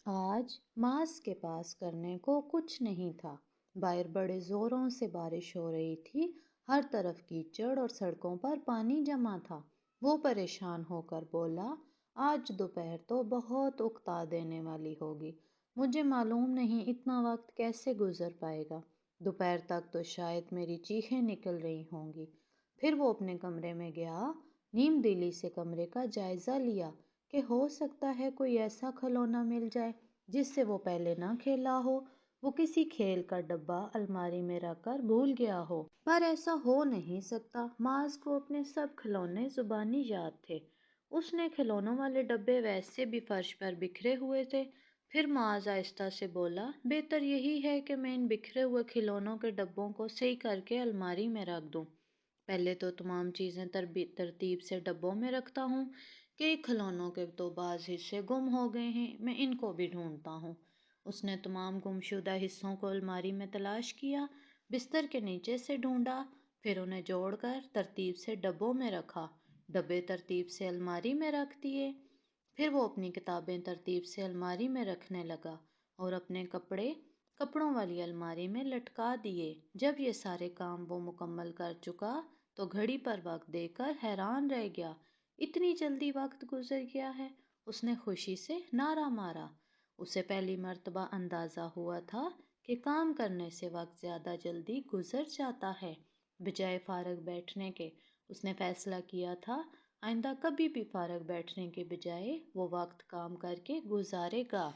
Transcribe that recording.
آج ماس کے پاس کرنے کو کچھ نہیں تھا۔ باہر بڑے زوروں سے بارش ہو رہی تھی، ہر طرف کیچڑ اور سڑکوں پر پانی جمع تھا۔ وہ پریشان ہو کر بولا، آج دوپہر تو بہت اکتا دینے والی ہوگی۔ مجھے معلوم نہیں اتنا وقت کیسے گزر پائے گا۔ دوپہر تک تو شاید میری چیخیں نکل رہی ہوں گی۔ پھر وہ اپنے کمرے میں گیا، نیم دلی سے کمرے کا جائزہ لیا کہ ہو سکتا ہے کوئی ایسا کھلونا مل جائے جس سے وہ پہلے نہ کھیلا ہو۔ وہ کسی کھیل کا ڈبہ الماری میں رکھ کر بھول گیا ہو، پر ایسا ہو نہیں سکتا۔ معاذ کو اپنے سب کھلونے زبانی یاد تھے۔ اس نے کھلونوں والے ڈبے ویسے بھی فرش پر بکھرے ہوئے تھے۔ پھر معاذ آہستہ سے بولا، بہتر یہی ہے کہ میں ان بکھرے ہوئے کھلونوں کے ڈبوں کو صحیح کر کے الماری میں رکھ دوں۔ پہلے تو تمام چیزیں ترتیب سے ڈبوں میں رکھتا ہوں کہ کھلونوں کے تو بعض حصے گم ہو گئے ہیں، میں ان کو بھی ڈھونڈتا ہوں۔ اس نے تمام گمشدہ حصوں کو الماری میں تلاش کیا، بستر کے نیچے سے ڈھونڈا، پھر انہیں جوڑ کر ترتیب سے ڈبوں میں رکھا، ڈبے ترتیب سے الماری میں رکھ دیے۔ پھر وہ اپنی کتابیں ترتیب سے الماری میں رکھنے لگا اور اپنے کپڑے کپڑوں والی الماری میں لٹکا دیے۔ جب یہ سارے کام وہ مکمل کر چکا تو گھڑی پر وقت دیکھ کر حیران رہ گیا۔ اتنی جلدی وقت گزر گیا ہے، اس نے خوشی سے نعرہ مارا۔ اسے پہلی مرتبہ اندازہ ہوا تھا کہ کام کرنے سے وقت زیادہ جلدی گزر جاتا ہے۔ بجائے فارغ بیٹھنے کے، اس نے فیصلہ کیا تھا آئندہ کبھی بھی فارغ بیٹھنے کے بجائے وہ وقت کام کر کے گزارے گا۔